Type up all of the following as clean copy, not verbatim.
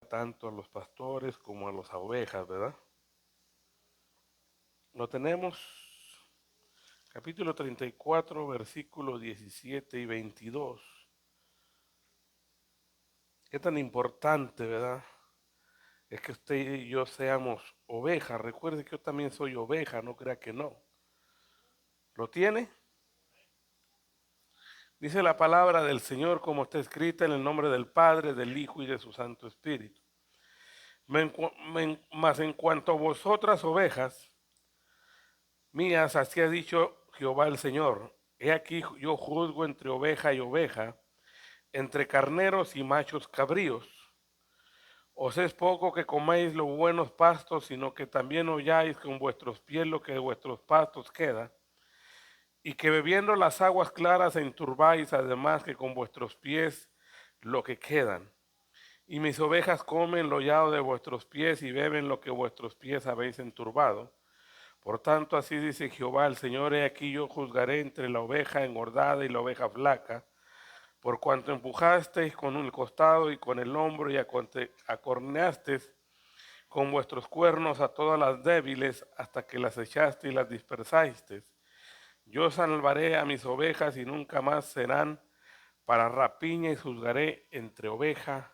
tanto a los pastores como a las ovejas, ¿verdad? Lo tenemos, capítulo 34, versículos 17 y 22. Qué tan importante, ¿verdad? Es que usted y yo seamos ovejas. Recuerde que yo también soy oveja, no crea que no. ¿Lo tiene? Dice la palabra del Señor como está escrita en el nombre del Padre, del Hijo y de su Santo Espíritu. Mas en cuanto a vosotras ovejas mías, así ha dicho Jehová el Señor. He aquí yo juzgo entre oveja y oveja, entre carneros y machos cabríos. Os es poco que comáis los buenos pastos, sino que también holláis con vuestros pies lo que de vuestros pastos queda, y que bebiendo las aguas claras enturbáis, además que con vuestros pies lo que quedan. Y mis ovejas comen lo hollado de vuestros pies y beben lo que vuestros pies habéis enturbado. Por tanto, así dice Jehová el Señor: he aquí yo juzgaré entre la oveja engordada y la oveja flaca, por cuanto empujasteis con el costado y con el hombro y acorneasteis con vuestros cuernos a todas las débiles, hasta que las echaste y las dispersasteis. Yo salvaré a mis ovejas y nunca más serán para rapiña, y juzgaré entre oveja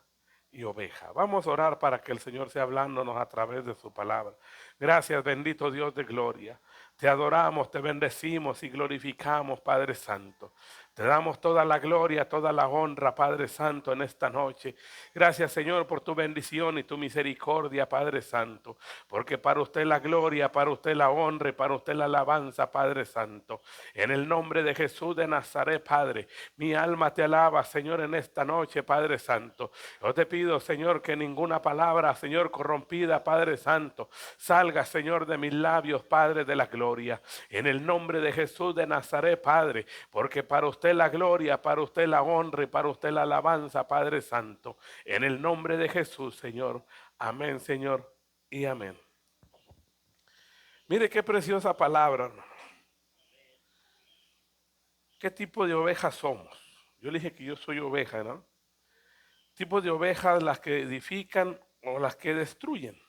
y oveja. Vamos a orar para que el Señor sea hablándonos a través de su palabra. Gracias, bendito Dios de gloria. Te adoramos, te bendecimos y glorificamos, Padre Santo. Te damos toda la gloria, toda la honra, Padre Santo, en esta noche. Gracias, Señor, por tu bendición y tu misericordia, Padre Santo. Porque para usted la gloria, para usted la honra y para usted la alabanza, Padre Santo. En el nombre de Jesús de Nazaret, Padre, mi alma te alaba, Señor, en esta noche, Padre Santo. Yo te pido, Señor, que ninguna palabra, Señor, corrompida, Padre Santo, salga, Señor, de mis labios, Padre de la gloria. En el nombre de Jesús de Nazaret, Padre, porque para usted la gloria, para usted la honra y para usted la alabanza, Padre Santo. En el nombre de Jesús, Señor. Amén, Señor, y amén. Mire qué preciosa palabra. ¿Qué tipo de ovejas somos? Yo le dije que yo soy oveja, ¿no? Tipo de ovejas, las que edifican o las que destruyen.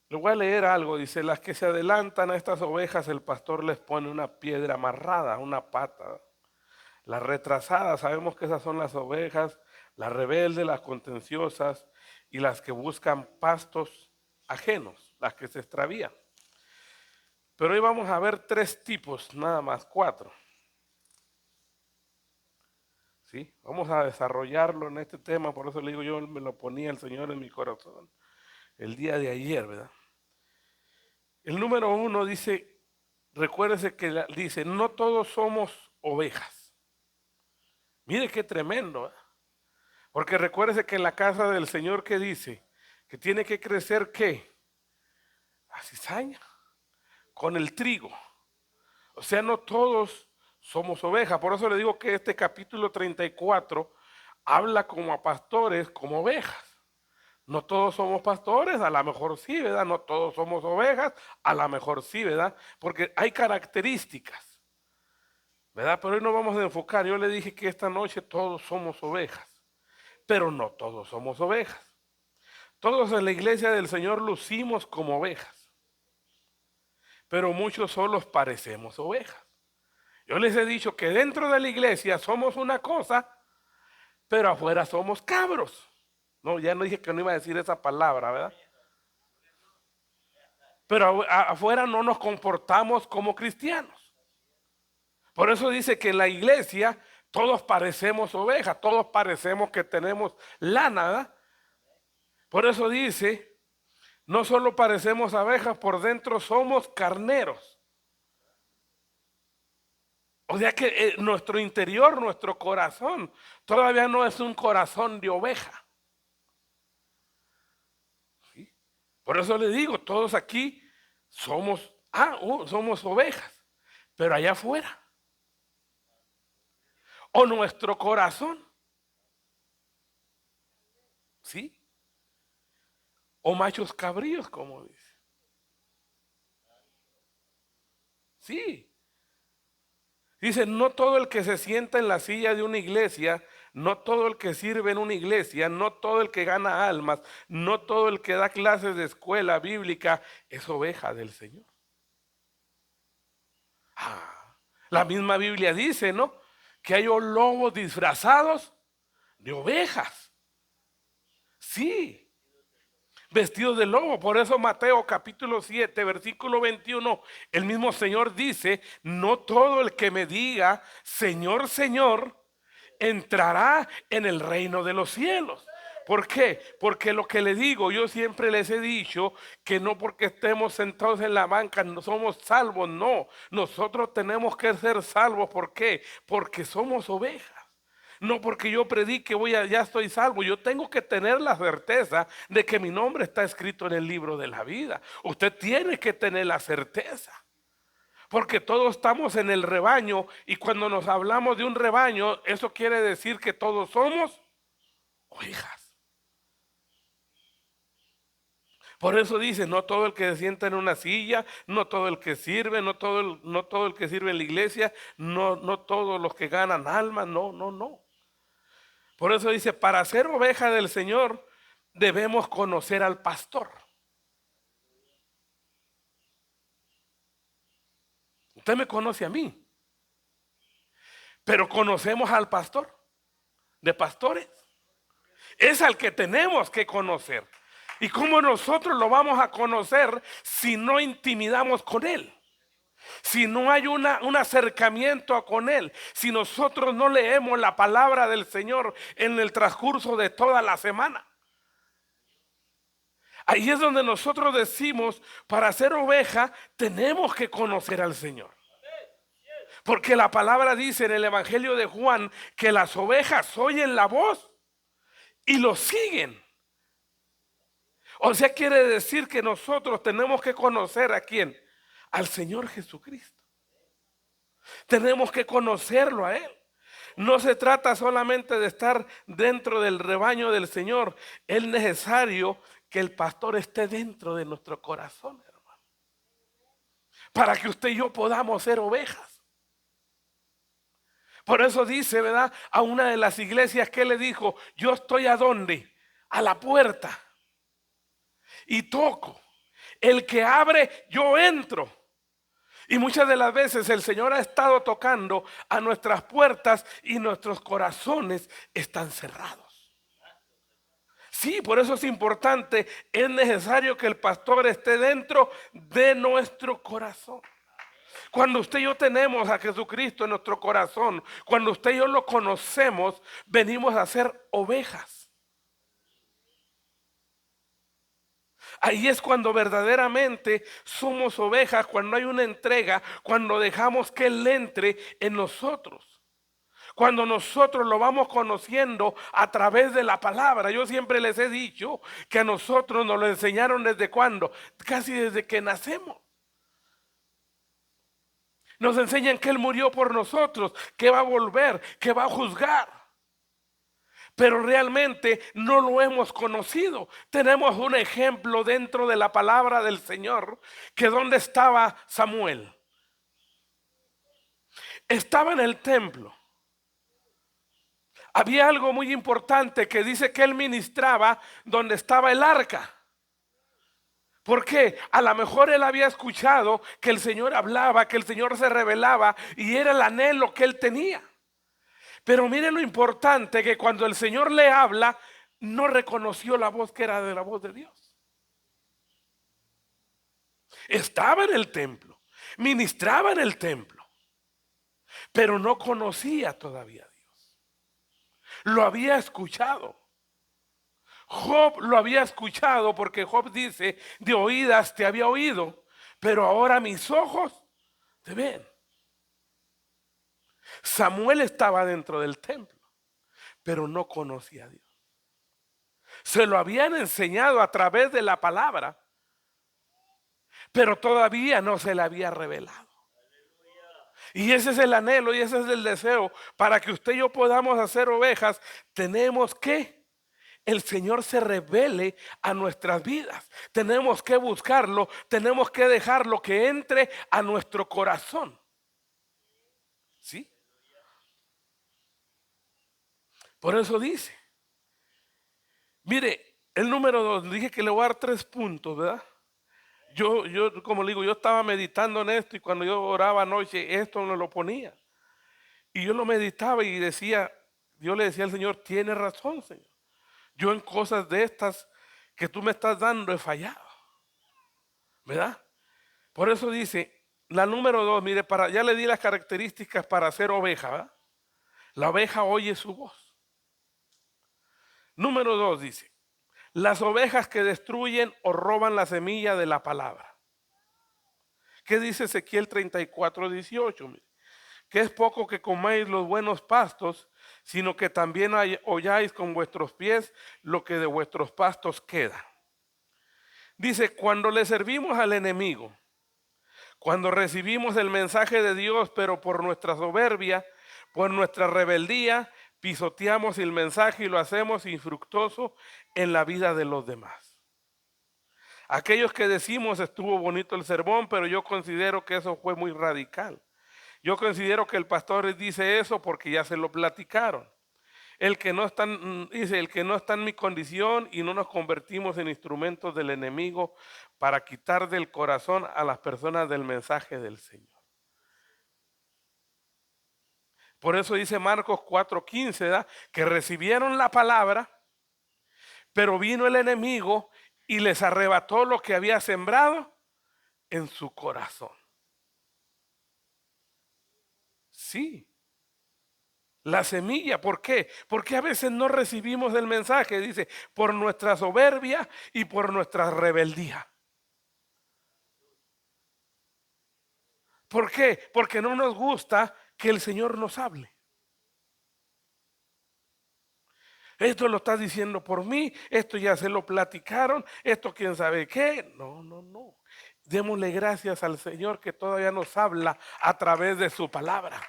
Le voy a leer algo, dice: las que se adelantan a estas ovejas, el pastor les pone una piedra amarrada, una pata. Las retrasadas, sabemos que esas son las ovejas, las rebeldes, las contenciosas y las que buscan pastos ajenos, las que se extravían. Pero hoy vamos a ver tres tipos, nada más, cuatro. ¿Sí? Vamos a desarrollarlo en este tema, por eso le digo, yo me lo ponía el Señor en mi corazón el día de ayer, ¿verdad? El número uno dice, recuérdese que dice, no todos somos ovejas. Mire qué tremendo, ¿eh? Porque recuérdese que en la casa del Señor, que dice que tiene que crecer, ¿qué? La cizaña con el trigo. O sea, no todos somos ovejas. Por eso le digo que este capítulo 34 habla como a pastores, como ovejas. No todos somos pastores, a lo mejor sí, ¿verdad? No todos somos ovejas, a lo mejor sí, ¿verdad? Porque hay características, ¿verdad? Pero hoy no vamos a enfocar. Yo le dije que esta noche todos somos ovejas, pero no todos somos ovejas. Todos en la iglesia del Señor lucimos como ovejas, pero muchos solos parecemos ovejas. Yo les he dicho que dentro de la iglesia somos una cosa, pero afuera somos cabros. No, ya no dije que no iba a decir esa palabra, ¿verdad? Pero afuera no nos comportamos como cristianos. Por eso dice que en la iglesia todos parecemos ovejas, todos parecemos que tenemos lana, ¿verdad? Por eso dice, no solo parecemos abejas, por dentro somos carneros. O sea que nuestro interior, nuestro corazón, todavía no es un corazón de oveja. ¿Sí? Por eso le digo, todos aquí somos, somos ovejas, pero allá afuera. O nuestro corazón, ¿sí? O machos cabríos, como dice. Sí. Dice, no todo el que se sienta en la silla de una iglesia No todo el que sirve en una iglesia, no todo el que gana almas, no todo el que da clases de escuela bíblica es oveja del Señor. La misma Biblia dice, ¿no? Que hay lobos disfrazados de ovejas. Sí, vestidos de lobo. Por eso Mateo capítulo 7, versículo 21, el mismo Señor dice, no todo el que me diga, Señor, Señor, entrará en el reino de los cielos. ¿Por qué? Porque lo que le digo, yo siempre les he dicho que no porque estemos sentados en la banca no somos salvos, no. Nosotros tenemos que ser salvos. ¿Por qué? Porque somos ovejas. No porque yo predique ya estoy salvo. Yo tengo que tener la certeza de que mi nombre está escrito en el libro de la vida. Usted tiene que tener la certeza. Porque todos estamos en el rebaño y cuando nos hablamos de un rebaño, eso quiere decir que todos somos ovejas. Por eso dice, no todo el que se sienta en una silla, no todo el que sirve, no todo el que sirve en la iglesia, no todos los que ganan almas, no. Por eso dice, para ser oveja del Señor debemos conocer al pastor. Usted me conoce a mí, pero conocemos al pastor, de pastores. Es al que tenemos que conocer. ¿Y cómo nosotros lo vamos a conocer si no intimidamos con él? Si no hay un acercamiento con él, si nosotros no leemos la palabra del Señor en el transcurso de toda la semana. Ahí es donde nosotros decimos, para ser oveja tenemos que conocer al Señor. Porque la palabra dice en el Evangelio de Juan que las ovejas oyen la voz y lo siguen. O sea, quiere decir que nosotros tenemos que conocer a quién, al Señor Jesucristo. Tenemos que conocerlo a Él. No se trata solamente de estar dentro del rebaño del Señor. Es necesario que el pastor esté dentro de nuestro corazón, hermano, para que usted y yo podamos ser ovejas. Por eso dice, ¿verdad? A una de las iglesias que le dijo, yo estoy ¿a dónde? A la puerta y toco. El que abre, yo entro. Y muchas de las veces el Señor ha estado tocando a nuestras puertas y nuestros corazones están cerrados. Sí, por eso es importante, es necesario que el pastor esté dentro de nuestro corazón. Cuando usted y yo tenemos a Jesucristo en nuestro corazón, cuando usted y yo lo conocemos, venimos a ser ovejas. Ahí es cuando verdaderamente somos ovejas, cuando hay una entrega, cuando dejamos que Él entre en nosotros. Cuando nosotros lo vamos conociendo a través de la palabra. Yo siempre les he dicho que a nosotros nos lo enseñaron desde cuando, casi desde que nacemos. Nos enseñan que Él murió por nosotros, que va a volver, que va a juzgar. Pero realmente no lo hemos conocido. Tenemos un ejemplo dentro de la palabra del Señor, que ¿dónde estaba Samuel? Estaba en el templo. Había algo muy importante que dice que él ministraba donde estaba el arca. ¿Por qué? A lo mejor él había escuchado que el Señor hablaba, que el Señor se revelaba y era el anhelo que él tenía. Pero miren lo importante, que cuando el Señor le habla, no reconoció la voz que era de la voz de Dios. Estaba en el templo, ministraba en el templo, pero no conocía todavía a Dios. Lo había escuchado. Job lo había escuchado porque Job dice, de oídas te había oído, pero ahora mis ojos te ven. Samuel estaba dentro del templo, pero no conocía a Dios. Se lo habían enseñado a través de la palabra, pero todavía no se le había revelado. Y ese es el anhelo y ese es el deseo. Para que usted y yo podamos hacer ovejas, tenemos que el Señor se revele a nuestras vidas. Tenemos que buscarlo, tenemos que dejarlo que entre a nuestro corazón. ¿Sí? Por eso dice, mire, el número 2, dije que le voy a dar 3 puntos, ¿verdad? Yo, como le digo, yo estaba meditando en esto y cuando yo oraba anoche, esto me lo ponía. Y yo lo meditaba y decía, yo le decía al Señor, tiene razón, Señor. Yo en cosas de estas que tú me estás dando he fallado, ¿verdad? Por eso dice, la número 2, mire, ya le di las características para ser oveja, ¿verdad? La oveja oye su voz. Número 2 dice, las ovejas que destruyen o roban la semilla de la palabra. ¿Qué dice Ezequiel 34:18? Que es poco que comáis los buenos pastos, sino que también holláis con vuestros pies lo que de vuestros pastos queda. Dice, cuando le servimos al enemigo, cuando recibimos el mensaje de Dios, pero por nuestra soberbia, por nuestra rebeldía, pisoteamos el mensaje y lo hacemos infructuoso en la vida de los demás. Aquellos que decimos estuvo bonito el sermón, pero yo considero que eso fue muy radical. Yo considero que el pastor dice eso porque ya se lo platicaron. El que no está, dice, el que no está en mi condición y no nos convertimos en instrumentos del enemigo para quitar del corazón a las personas del mensaje del Señor. Por eso dice Marcos 4:15, ¿verdad? Que recibieron la palabra, pero vino el enemigo y les arrebató lo que había sembrado en su corazón. Sí. La semilla, ¿por qué? Porque a veces no recibimos el mensaje, dice, por nuestra soberbia y por nuestra rebeldía. ¿Por qué? Porque no nos gusta que el Señor nos hable. Esto lo está diciendo por mí, esto ya se lo platicaron, esto quién sabe qué. No, no, no. Démosle gracias al Señor que todavía nos habla a través de su palabra.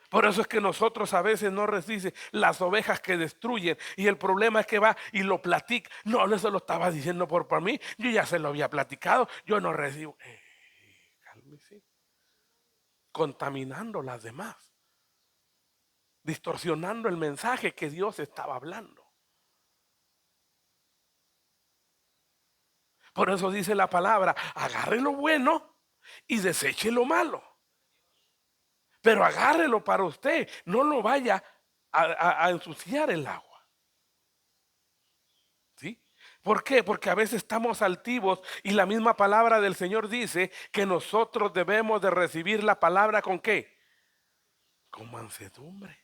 Por eso es que nosotros a veces no recibimos las ovejas que destruyen. Y el problema es que va y lo platica. No, eso lo estaba diciendo por mí. Yo ya se lo había platicado. Yo no recibo. Cálmese. Contaminando las demás. Distorsionando el mensaje que Dios estaba hablando. Por eso dice la palabra, agarre lo bueno y deseche lo malo. Pero agárrelo para usted. No lo vaya a ensuciar el agua. ¿Sí? ¿Por qué? Porque a veces estamos altivos y la misma palabra del Señor dice que nosotros debemos de recibir la palabra ¿con qué? Con mansedumbre.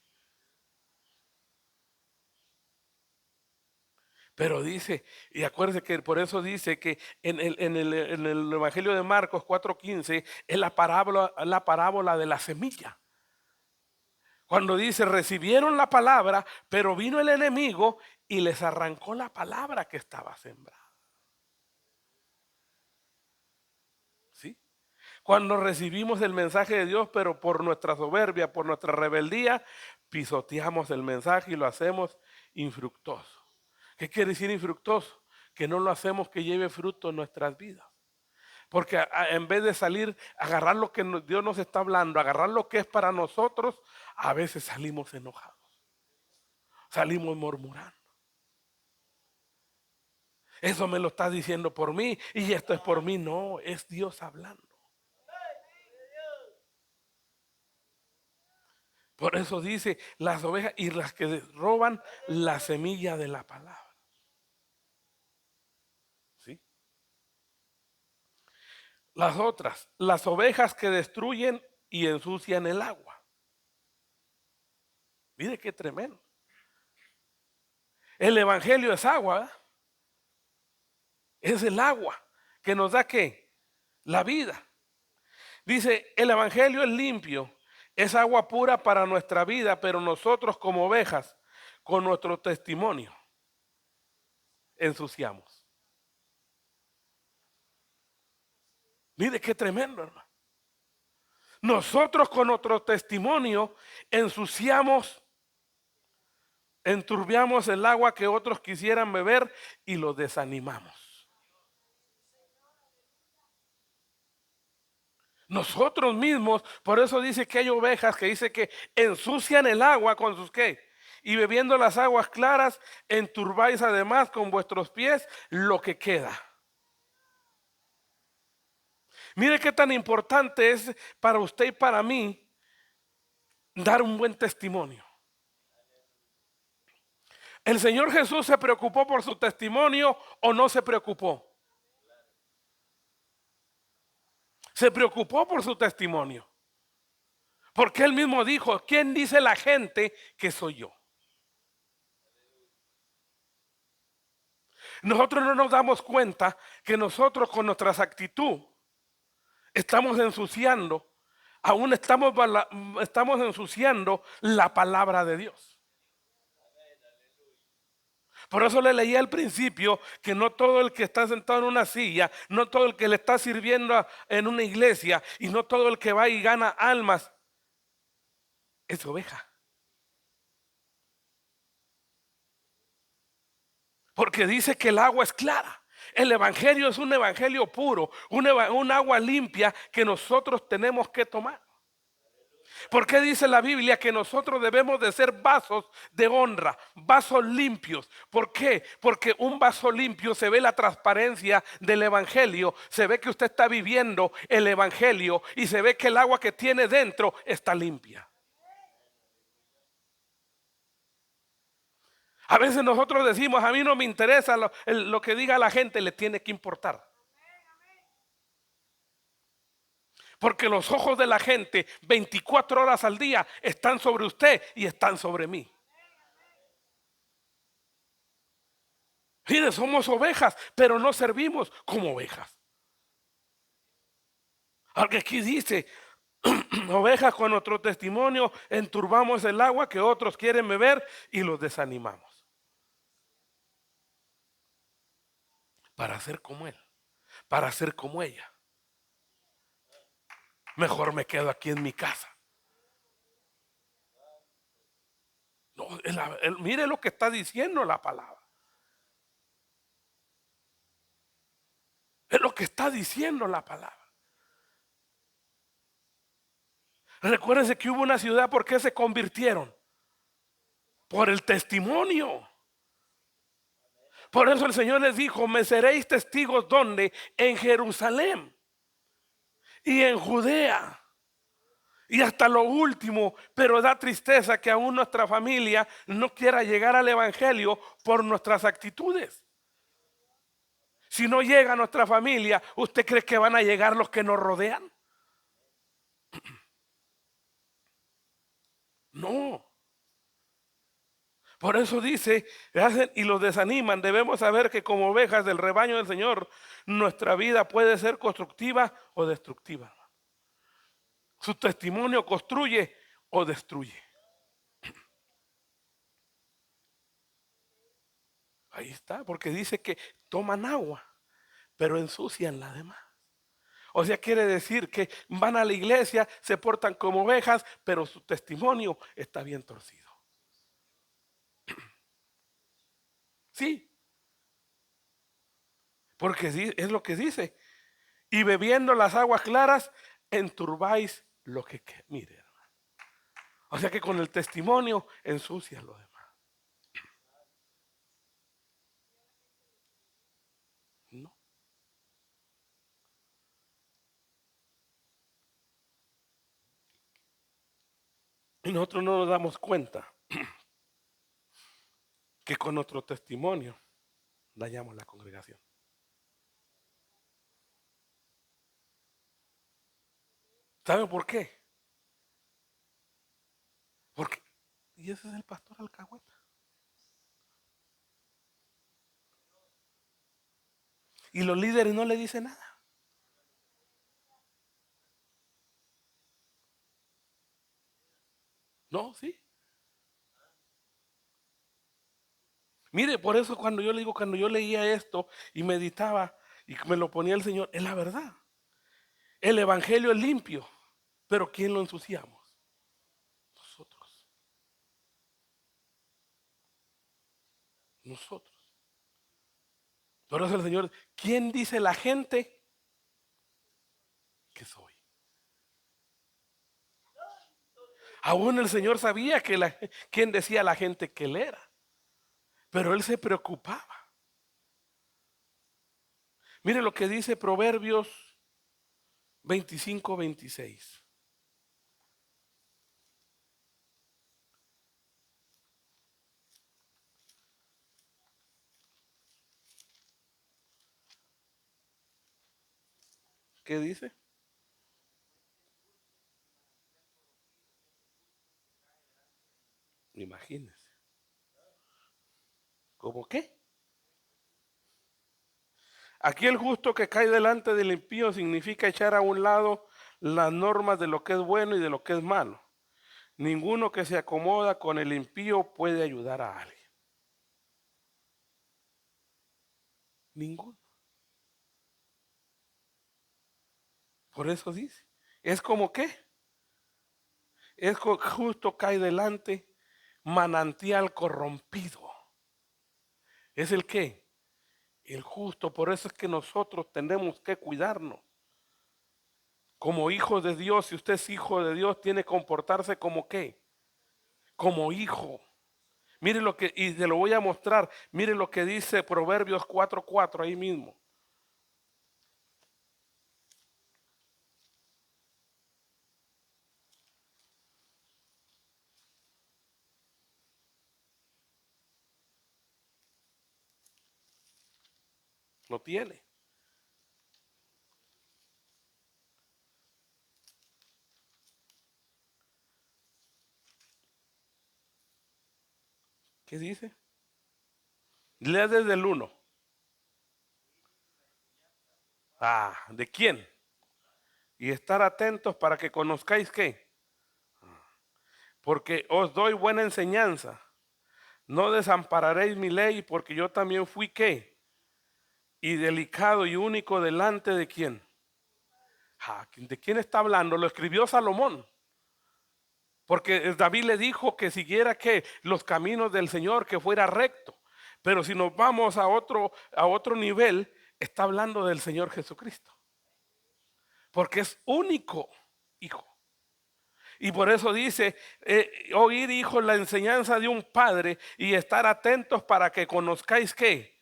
Pero dice, y acuérdese que por eso dice que en el Evangelio de Marcos 4:15 es la parábola de la semilla. Cuando dice, recibieron la palabra, pero vino el enemigo y les arrancó la palabra que estaba sembrada. ¿Sí? Cuando recibimos el mensaje de Dios, pero por nuestra soberbia, por nuestra rebeldía, pisoteamos el mensaje y lo hacemos infructuoso. ¿Qué quiere decir infructuoso? Que no lo hacemos que lleve fruto en nuestras vidas. Porque en vez de salir, agarrar lo que Dios nos está hablando, agarrar lo que es para nosotros, a veces salimos enojados. Salimos murmurando. Eso me lo está diciendo por mí y esto es por mí. No, es Dios hablando. Por eso dice las ovejas y las que roban la semilla de la palabra. ¿Sí? Las otras, las ovejas que destruyen y ensucian el agua. Mire qué tremendo. El evangelio es agua, ¿verdad? Es el agua que nos da ¿qué? La vida. Dice, el evangelio es limpio, es agua pura para nuestra vida, pero nosotros como ovejas, con nuestro testimonio, ensuciamos. Mire qué tremendo, hermano. Nosotros con nuestro testimonio ensuciamos, enturbiamos el agua que otros quisieran beber y los desanimamos. Nosotros mismos, por eso dice que hay ovejas que dice que ensucian el agua con sus ¿qué? y bebiendo las aguas claras, enturbáis además con vuestros pies lo que queda. Mire qué tan importante es para usted y para mí dar un buen testimonio. ¿El Señor Jesús se preocupó por su testimonio o no se preocupó? Se preocupó por su testimonio. Porque él mismo dijo, ¿quién dice la gente que soy yo? Nosotros no nos damos cuenta que nosotros con nuestra actitud estamos ensuciando, aún estamos ensuciando la palabra de Dios. Por eso le leí al principio que no todo el que está sentado en una silla, no todo el que le está sirviendo en una iglesia y no todo el que va y gana almas es oveja. Porque dice que el agua es clara. El evangelio es un evangelio puro, un agua limpia que nosotros tenemos que tomar. ¿Por qué dice la Biblia que nosotros debemos de ser vasos de honra, vasos limpios? ¿Por qué? Porque un vaso limpio se ve la transparencia del evangelio, se ve que usted está viviendo el evangelio y se ve que el agua que tiene dentro está limpia. A veces nosotros decimos, a mí no me interesa lo que diga la gente, le tiene que importar. Porque los ojos de la gente 24 horas al día están sobre usted y están sobre mí. Mire, somos ovejas, pero no servimos como ovejas. Porque aquí dice, ovejas con nuestro testimonio enturbamos el agua que otros quieren beber y los desanimamos. Para ser como él, para ser como ella. Mejor me quedo aquí en mi casa. No, mire lo que está diciendo la palabra. Es lo que está diciendo la palabra. Recuérdense que hubo una ciudad, ¿por qué se convirtieron? Por el testimonio. Por eso el Señor les dijo, me seréis testigos, ¿dónde? En Jerusalén y en Judea y hasta lo último. Pero da tristeza que aún nuestra familia no quiera llegar al evangelio por nuestras actitudes. Si no llega a nuestra familia, ¿usted cree que van a llegar los que nos rodean? No. Por eso dice, hacen y los desaniman. Debemos saber que como ovejas del rebaño del Señor, nuestra vida puede ser constructiva o destructiva. Su testimonio construye o destruye. Ahí está, porque dice que toman agua, pero ensucian la demás. O sea, quiere decir que van a la iglesia, se portan como ovejas, pero su testimonio está bien torcido. Sí, porque es lo que dice. Y bebiendo las aguas claras, enturbáis lo que mire, hermano. O sea que con el testimonio ensucia lo demás. No. Y nosotros no nos damos cuenta que con nuestro testimonio dañamos la congregación. ¿Sabe por qué? Porque, y ese es el pastor alcahueta. Y los líderes no le dicen nada. No, sí. Mire, por eso cuando yo le digo, cuando yo leía esto y meditaba y me lo ponía el Señor, es la verdad. El evangelio es limpio, pero ¿quién lo ensuciamos? Nosotros. Nosotros. Por eso el Señor, ¿quién dice la gente que soy? Aún el Señor sabía quién decía a la gente que él era, pero él se preocupaba. Mire lo que dice Proverbios 25:26. ¿Qué dice? Imagínense. ¿Cómo qué? Aquí el justo que cae delante del impío significa echar a un lado las normas de lo que es bueno y de lo que es malo. Ninguno que se acomoda con el impío puede ayudar a alguien. Ninguno. Por eso dice. Es como que justo cae delante manantial corrompido. ¿Es el qué? El justo. Por eso es que nosotros tenemos que cuidarnos. Como hijos de Dios, si usted es hijo de Dios, tiene que comportarse como qué? Como hijo. Mire lo que, y se lo voy a mostrar, mire lo que dice Proverbios 4:4 ahí mismo. Lo tiene. ¿Qué dice? Lea desde el 1. Ah, ¿de quién? Y estar atentos para que conozcáis qué. Porque os doy buena enseñanza. No desampararéis mi ley, porque yo también fui qué. Y delicado y único delante de quién. Ah, ¿de quién está hablando? Lo escribió Salomón. Porque David le dijo que siguiera que los caminos del Señor, que fuera recto. Pero si nos vamos a otro nivel, está hablando del Señor Jesucristo. Porque es único hijo. Y por eso dice, oír hijos la enseñanza de un padre y estar atentos para que conozcáis qué.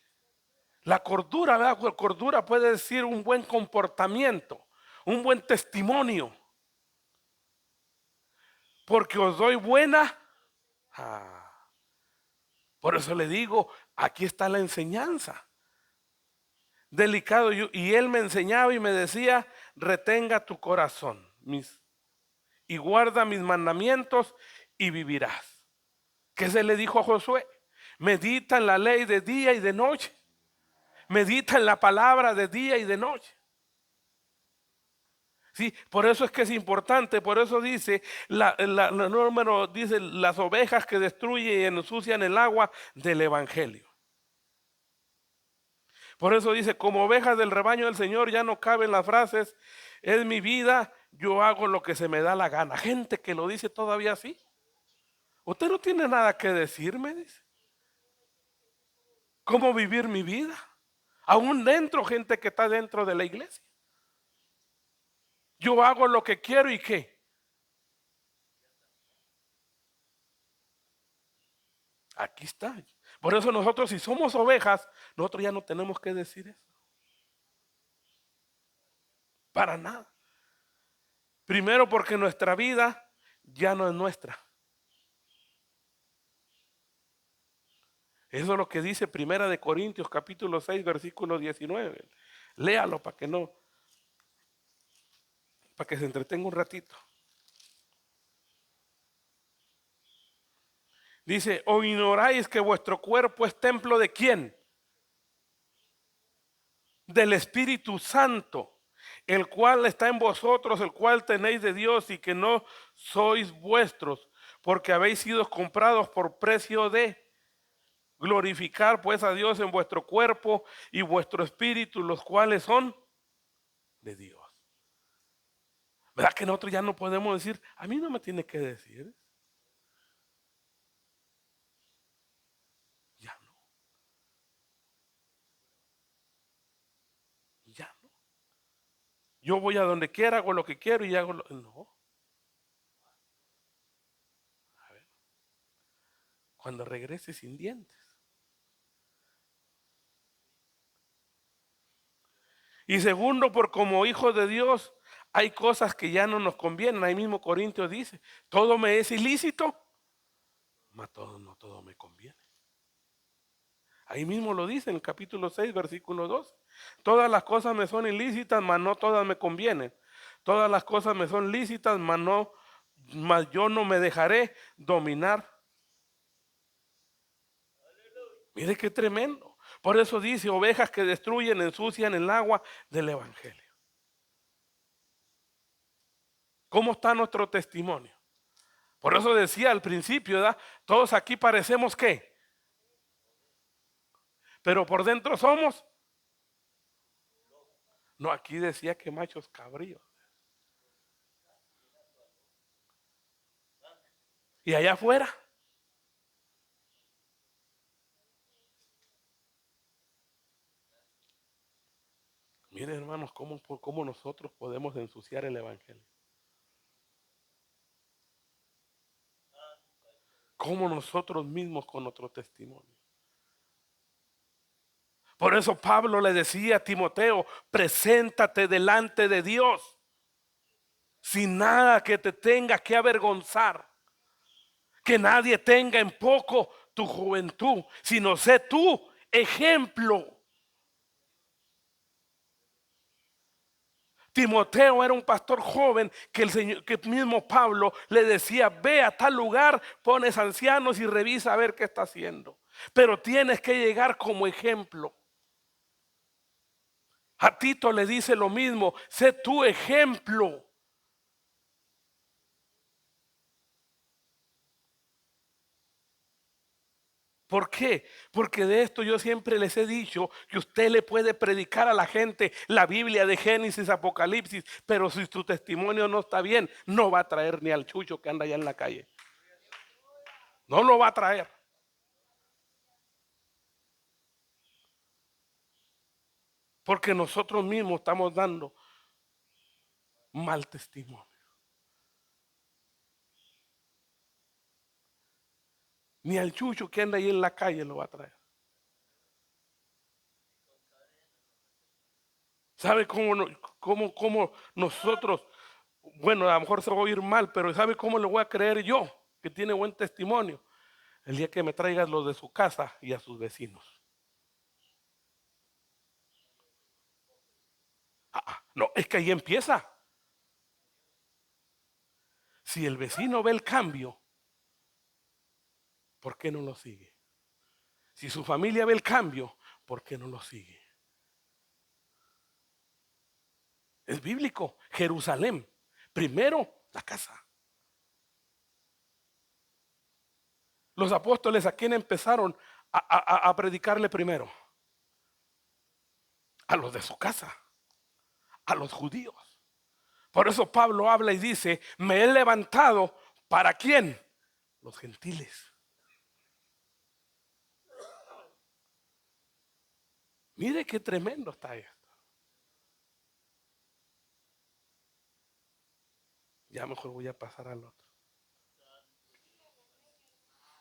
La cordura, ¿verdad? La cordura puede decir un buen comportamiento, un buen testimonio. Porque os doy buena. Ah, por eso le digo, aquí está la enseñanza. Delicado. Y él me enseñaba y me decía, retenga tu corazón y guarda mis mandamientos y vivirás. ¿Qué se le dijo a Josué? Medita en la ley de día y de noche. Medita en la palabra de día y de noche. Sí, por eso es que es importante, por eso dice, la número dice las ovejas que destruyen y ensucian el agua del evangelio. Por eso dice, como ovejas del rebaño del Señor ya no caben las frases, es mi vida, yo hago lo que se me da la gana. Gente que lo dice todavía así. Usted no tiene nada que decirme, dice. ¿Cómo vivir mi vida? Aún dentro, gente que está dentro de la iglesia. Yo hago lo que quiero y qué. Aquí está. Por eso nosotros, si somos ovejas, nosotros ya no tenemos que decir eso. Para nada. Primero porque nuestra vida ya no es nuestra. Eso es lo que dice Primera de Corintios capítulo 6 versículo 19. Léalo para que se entretenga un ratito. Dice, o ignoráis que vuestro cuerpo es templo de quién? Del Espíritu Santo, el cual está en vosotros, el cual tenéis de Dios y que no sois vuestros, porque habéis sido comprados por precio de. Glorificar pues a Dios en vuestro cuerpo y vuestro espíritu, los cuales son de Dios. ¿Verdad que nosotros ya no podemos decir, a mí no me tiene que decir? Ya no, ya no. Yo voy a donde quiera, hago lo que quiero y hago lo. No. cuando regrese sin dientes. Y segundo, por como hijos de Dios, hay cosas que ya no nos convienen. Ahí mismo Corintios dice, todo me es ilícito, mas no todo me conviene. Ahí mismo lo dice en el capítulo 6, versículo 2. Todas las cosas me son ilícitas, mas no todas me convienen. Todas las cosas me son lícitas, mas yo no me dejaré dominar. Mire qué tremendo. Por eso dice, ovejas que destruyen, ensucian el agua del evangelio. ¿Cómo está nuestro testimonio? Por eso decía al principio, ¿verdad? Todos aquí parecemos ¿qué? Pero por dentro somos. No, aquí decía que machos cabríos. Y allá afuera. Miren, hermanos, cómo nosotros podemos ensuciar el evangelio. Cómo nosotros mismos con nuestro testimonio. Por eso Pablo le decía a Timoteo, preséntate delante de Dios sin nada que te tenga que avergonzar. Que nadie tenga en poco tu juventud, sino sé tú ejemplo. Timoteo era un pastor joven que que mismo Pablo le decía, ve a tal lugar, pones ancianos y revisa a ver qué está haciendo. Pero tienes que llegar como ejemplo. A Tito le dice lo mismo, sé tu ejemplo. ¿Por qué? Porque de esto yo siempre les he dicho que usted le puede predicar a la gente la Biblia de Génesis, Apocalipsis, pero si tu testimonio no está bien, no va a traer ni al chucho que anda allá en la calle. No lo va a traer. Porque nosotros mismos estamos dando mal testimonio. Ni al chucho que anda ahí en la calle lo va a traer. ¿Sabe cómo nosotros, bueno, a lo mejor se va a oír mal, pero ¿sabe cómo le voy a creer yo que tiene buen testimonio? El día que me traigas los de su casa y a sus vecinos. No, es que ahí empieza. Si el vecino ve el cambio, ¿por qué no lo sigue? Si su familia ve el cambio, ¿por qué no lo sigue? Es bíblico. Jerusalén, primero la casa. Los apóstoles, ¿a quién empezaron a predicarle primero? A los de su casa, a los judíos. Por eso Pablo habla y dice, me he levantado, ¿para quién? Los gentiles. Mire qué tremendo está esto. Ya mejor voy a pasar al otro.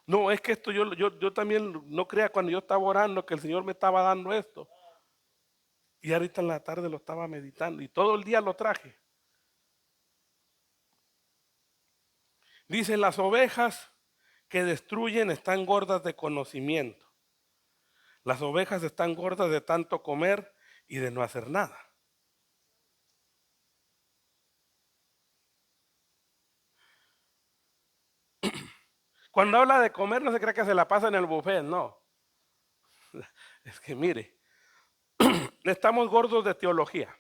No, es que esto yo también no crea cuando yo estaba orando que el Señor me estaba dando esto. Y ahorita en la tarde lo estaba meditando y todo el día lo traje. Dice, las ovejas que destruyen están gordas de conocimiento. Las ovejas están gordas de tanto comer y de no hacer nada. Cuando habla de comer no se cree que se la pasa en el buffet, no. Es que mire, estamos gordos de teología,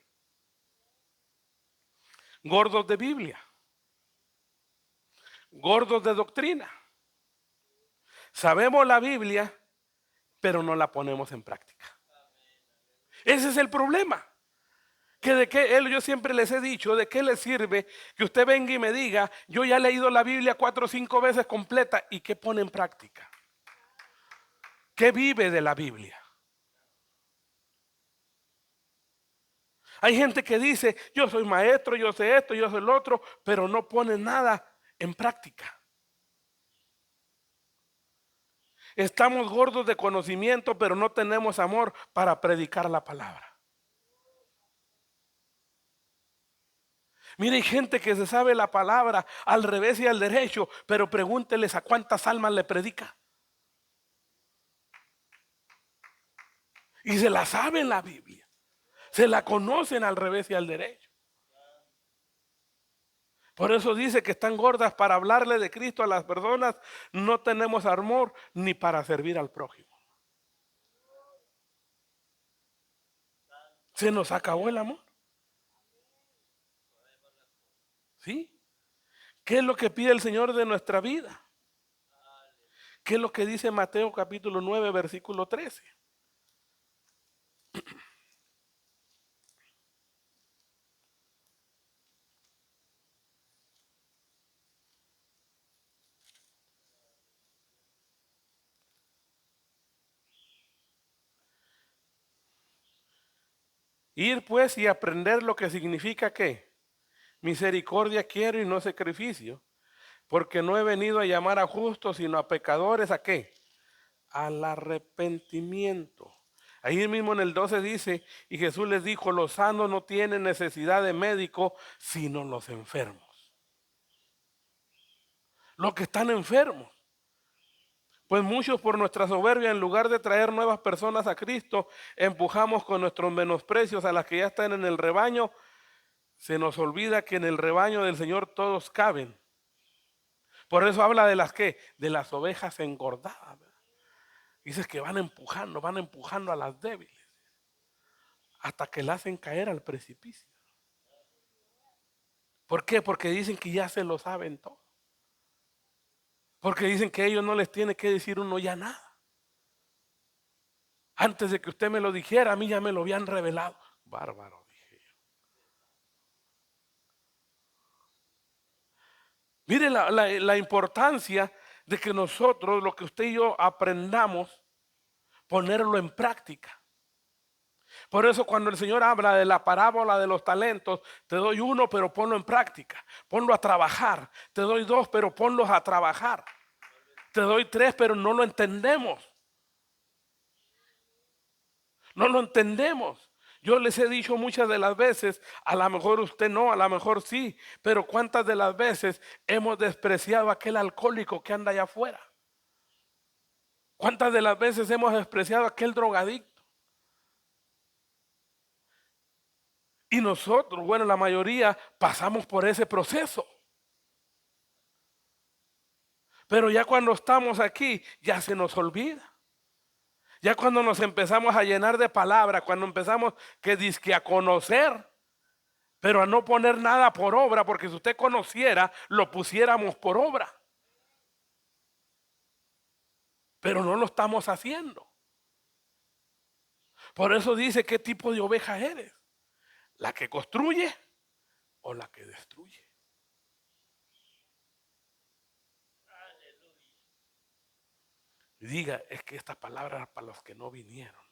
gordos de Biblia, gordos de doctrina. Sabemos la Biblia, pero no la ponemos en práctica. Ese es el problema. Que de qué yo siempre les he dicho, de qué le sirve que usted venga y me diga, yo ya he leído la Biblia 4 o 5 veces completa, y qué pone en práctica, qué vive de la Biblia. Hay gente que dice, yo soy maestro, yo sé esto, yo sé lo otro, pero no pone nada en práctica. Estamos gordos de conocimiento, pero no tenemos amor para predicar la palabra. Mire, hay gente que se sabe la palabra al revés y al derecho, pero pregúnteles a cuántas almas le predica. Y se la saben la Biblia. Se la conocen al revés y al derecho. Por eso dice que están gordas para hablarle de Cristo a las personas. No tenemos amor ni para servir al prójimo. Se nos acabó el amor. ¿Sí? ¿Qué es lo que pide el Señor de nuestra vida? ¿Qué es lo que dice Mateo capítulo 9, versículo 13? Ir pues y aprender lo que significa ¿qué? Misericordia quiero y no sacrificio, porque no he venido a llamar a justos, sino a pecadores, ¿a qué? Al arrepentimiento. Ahí mismo en el 12 dice, y Jesús les dijo, los sanos no tienen necesidad de médico, sino los enfermos. Los que están enfermos. Pues muchos por nuestra soberbia, en lugar de traer nuevas personas a Cristo, empujamos con nuestros menosprecios a las que ya están en el rebaño. Se nos olvida que en el rebaño del Señor todos caben. Por eso habla de las que, de las ovejas engordadas. Dices que van empujando a las débiles, hasta que la hacen caer al precipicio. ¿Por qué? Porque dicen que ya se lo saben todo. Porque dicen que a ellos no les tiene que decir uno ya nada. Antes de que usted me lo dijera, a mí ya me lo habían revelado. Bárbaro, dije yo. Mire la importancia de que nosotros, lo que usted y yo aprendamos, ponerlo en práctica. Por eso cuando el Señor habla de la parábola de los talentos, te doy uno, pero ponlo en práctica. Ponlo a trabajar. Te doy dos, pero ponlos a trabajar. Te doy tres, pero no lo entendemos. No lo entendemos. Yo les he dicho muchas de las veces, a lo mejor usted no, a lo mejor sí, pero cuántas de las veces hemos despreciado a aquel alcohólico que anda allá afuera. Cuántas de las veces hemos despreciado a aquel drogadicto. Y nosotros, bueno, la mayoría pasamos por ese proceso. Pero ya cuando estamos aquí, ya se nos olvida. Ya cuando nos empezamos a llenar de palabras, cuando empezamos que dizque a conocer, pero a no poner nada por obra, porque si usted conociera, lo pusiéramos por obra. Pero no lo estamos haciendo. Por eso dice, ¿qué tipo de oveja eres? ¿La que construye o la que destruye? Y diga, es que esta palabra es para los que no vinieron.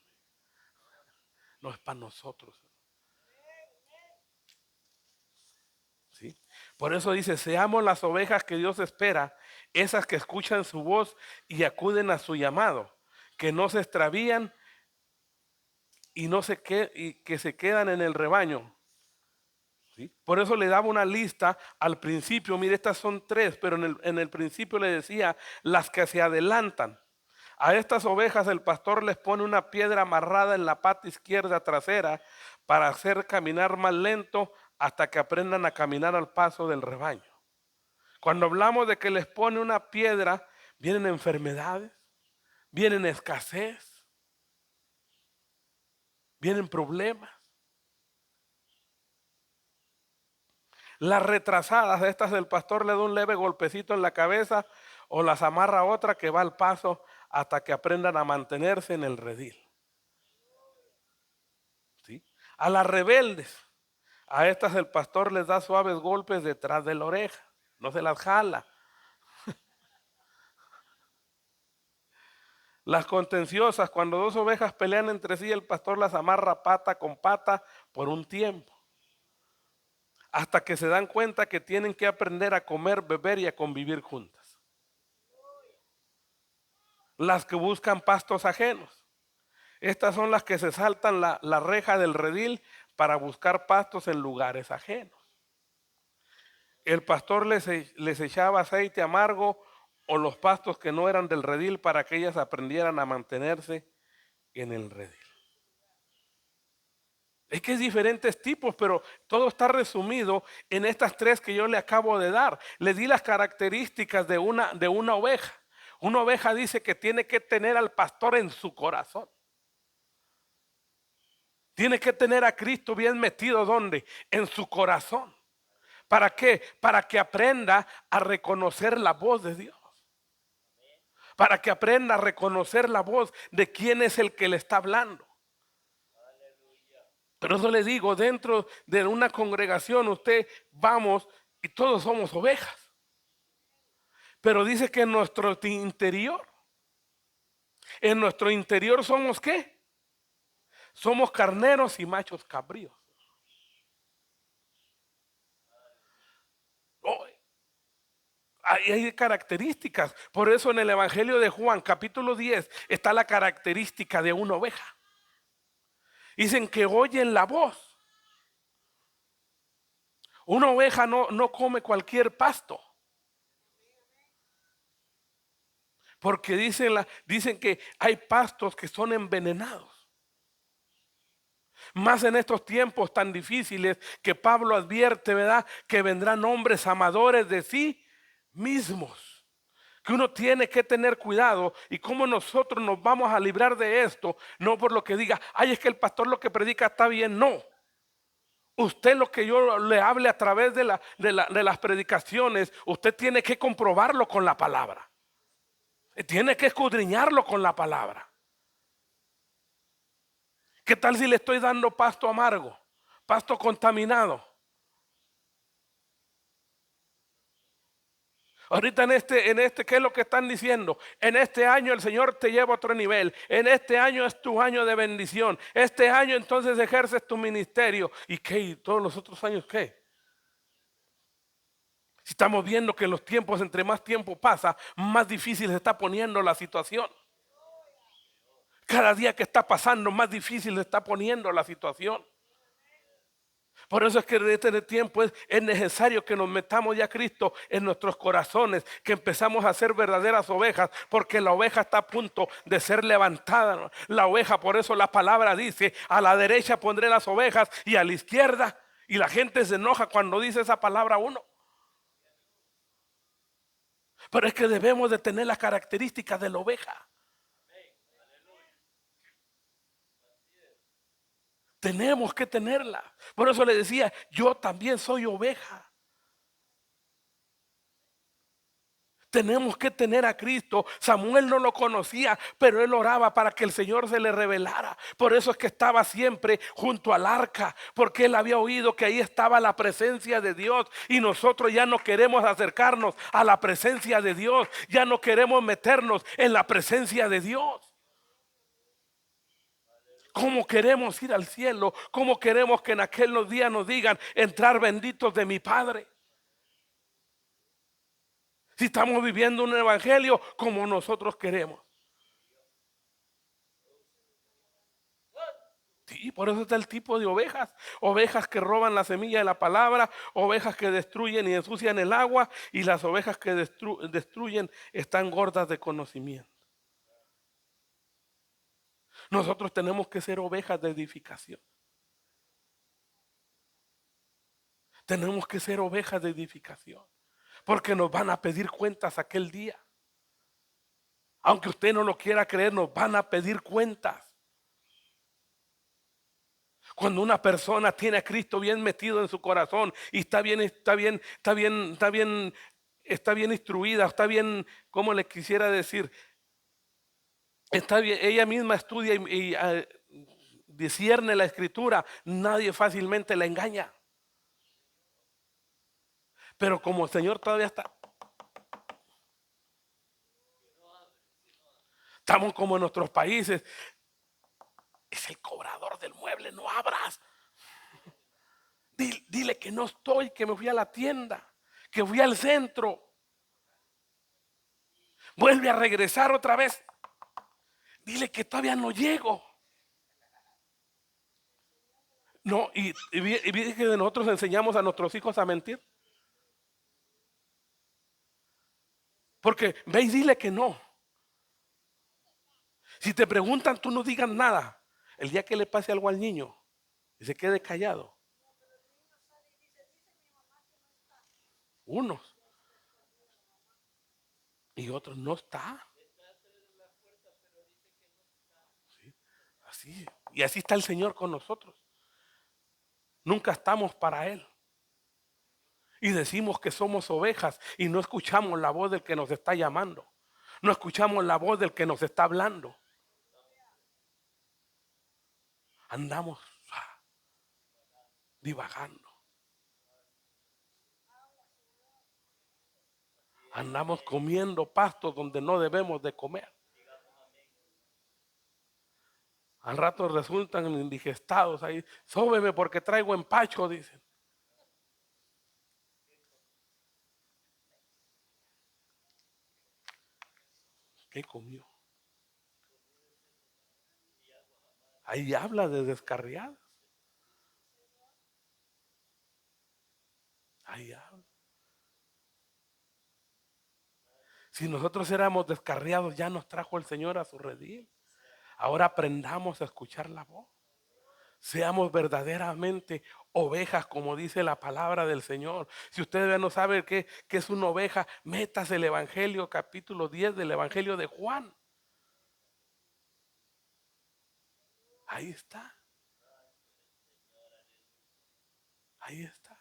No es para nosotros. ¿Sí? Por eso dice, seamos las ovejas que Dios espera, esas que escuchan su voz y acuden a su llamado, que no se extravían y que se quedan en el rebaño. ¿Sí? Por eso le daba una lista al principio, mire, estas son tres, pero en el principio le decía las que se adelantan. A estas ovejas el pastor les pone una piedra amarrada en la pata izquierda trasera para hacer caminar más lento hasta que aprendan a caminar al paso del rebaño. Cuando hablamos de que les pone una piedra, vienen enfermedades, vienen escasez, vienen problemas. Las retrasadas, estas el pastor le da un leve golpecito en la cabeza o las amarra a otra que va al paso hasta que aprendan a mantenerse en el redil. ¿Sí? A las rebeldes, a estas el pastor les da suaves golpes detrás de la oreja, no se las jala. Las contenciosas, cuando dos ovejas pelean entre sí, el pastor las amarra pata con pata por un tiempo, hasta que se dan cuenta que tienen que aprender a comer, beber y a convivir juntas. las que buscan pastos ajenos. Estas son las que se saltan la reja del redil para buscar pastos en lugares ajenos. El pastor les echaba aceite amargo o los pastos que no eran del redil para que ellas aprendieran a mantenerse en el redil. Es que hay diferentes tipos, pero todo está resumido en estas tres que yo le acabo de dar. Le di las características de una oveja. Una oveja dice que tiene que tener al pastor en su corazón. Tiene que tener a Cristo bien metido, ¿dónde? En su corazón. ¿Para qué? Para que aprenda a reconocer la voz de Dios. Para que aprenda a reconocer la voz de quién es el que le está hablando. Pero eso le digo, dentro de una congregación usted vamos y todos somos ovejas. Pero dice que en nuestro interior somos ¿qué? Somos carneros y machos cabríos. Oh, hay características. Por eso en el Evangelio de Juan, capítulo 10, está la característica de una oveja. Dicen que oyen la voz. Una oveja no come cualquier pasto. Porque dicen que hay pastos que son envenenados. Más en estos tiempos tan difíciles que Pablo advierte, ¿verdad? Que vendrán hombres amadores de sí mismos. Que uno tiene que tener cuidado y cómo nosotros nos vamos a librar de esto. No por lo que diga, ay, es que el pastor lo que predica está bien. No. Usted lo que yo le hable a través de las predicaciones, usted tiene que comprobarlo con la palabra. Tiene que escudriñarlo con la palabra. ¿Qué tal si le estoy dando pasto amargo, pasto contaminado? Ahorita en este, ¿qué es lo que están diciendo? En este año el Señor te lleva a otro nivel. En este año es tu año de bendición. Este año entonces ejerces tu ministerio. ¿Y qué? ¿Y todos los otros años qué? Si estamos viendo que en los tiempos, entre más tiempo pasa, más difícil se está poniendo la situación. Cada día que está pasando, más difícil se está poniendo la situación. Por eso es que en este tiempo es necesario que nos metamos ya a Cristo en nuestros corazones, que empezamos a ser verdaderas ovejas, porque la oveja está a punto de ser levantada. La oveja, por eso la palabra dice, a la derecha pondré las ovejas y a la izquierda. Y la gente se enoja cuando dice esa palabra uno. Pero es que debemos de tener las características de la oveja. Tenemos que tenerla. Por eso le decía, yo también soy oveja. Tenemos que tener a Cristo. Samuel no lo conocía, pero él oraba para que el Señor se le revelara. Por eso es que estaba siempre junto al arca, porque él había oído que ahí estaba la presencia de Dios. Y nosotros ya no queremos acercarnos a la presencia de Dios. Ya no queremos meternos en la presencia de Dios. ¿Cómo queremos ir al cielo? ¿Cómo queremos que en aquellos días nos digan entrar benditos de mi Padre? Si estamos viviendo un evangelio como nosotros queremos. Sí, por eso está el tipo de ovejas. Ovejas que roban la semilla de la palabra, ovejas que destruyen y ensucian el agua, y las ovejas que destruyen están gordas de conocimiento. Nosotros tenemos que ser ovejas de edificación. Tenemos que ser ovejas de edificación. Porque nos van a pedir cuentas aquel día. Aunque usted no lo quiera creer, nos van a pedir cuentas. Cuando una persona tiene a Cristo bien metido en su corazón y está bien instruida, está bien, ¿cómo le quisiera decir? Está bien, ella misma estudia y discierne la escritura, nadie fácilmente la engaña. Pero como el Señor todavía estamos como en nuestros países, es el cobrador del mueble, no abras. Dile que no estoy, que me fui a la tienda, que fui al centro. Vuelve a regresar otra vez. Dile que todavía no llego. No, y vi que nosotros enseñamos a nuestros hijos a mentir. Porque ve y dile que no. Si te preguntan, tú no digas nada. El día que le pase algo al niño y se quede callado, unos y otros no está. ¿Sí? Así. Y así está el Señor con nosotros. Nunca estamos para Él. Y decimos que somos ovejas y no escuchamos la voz del que nos está llamando. No escuchamos la voz del que nos está hablando. Andamos divagando. Andamos comiendo pasto donde no debemos de comer. Al rato resultan indigestados ahí. Sóbeme porque traigo empacho, dicen. ¿Qué comió? Ahí habla de descarriadas. Ahí habla. Si nosotros éramos descarriados, ya nos trajo el Señor a su redil. Ahora aprendamos a escuchar la voz. Seamos verdaderamente ovejas, como dice la palabra del Señor. Si usted no sabe qué es una oveja, métase el Evangelio, capítulo 10 del Evangelio de Juan. Ahí está. Ahí está.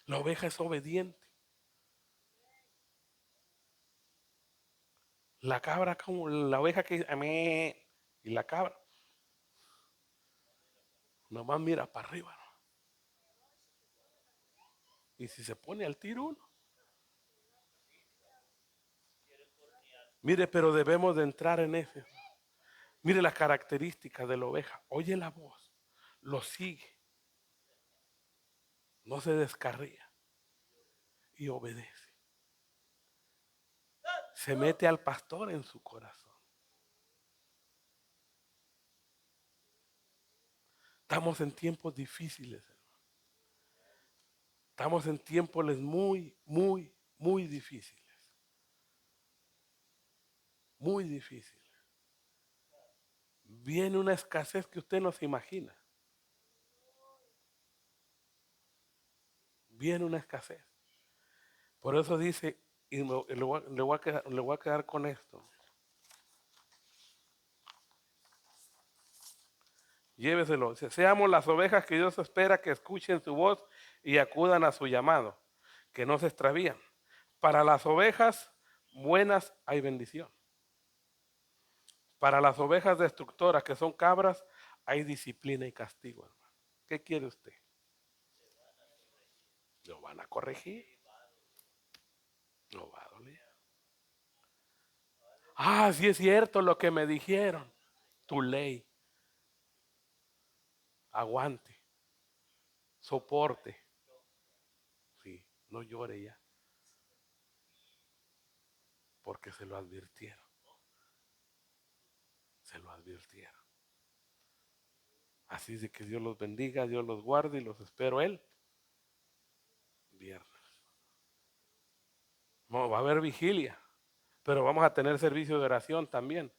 La oveja es obediente. La cabra, como la oveja que dice, amén, y la cabra nomás mira para arriba, ¿no? Y si se pone al tiro uno, mire, pero debemos de entrar en ese. Mire las características de la oveja. Oye la voz, lo sigue, no se descarría y obedece. Se mete al pastor en su corazón. Estamos en tiempos difíciles, hermano. Estamos en tiempos muy, muy, muy difíciles. Muy difíciles. Viene una escasez que usted no se imagina. Viene una escasez. Por eso dice, y le voy a quedar con esto. Lléveselo. Dice, seamos las ovejas que Dios espera que escuchen su voz y acudan a su llamado, que no se extravían. Para las ovejas buenas hay bendición. Para las ovejas destructoras, que son cabras, hay disciplina y castigo, hermano. ¿Qué quiere usted? Lo van a corregir. Lo va a doler. Ah, sí es cierto lo que me dijeron. Tu ley. Aguante. Soporte. Sí, no llore ya. Porque se lo advirtieron. Se lo advirtieron. Así de que Dios los bendiga, Dios los guarde y los espero el viernes. No, va a haber vigilia, pero vamos a tener servicio de oración también.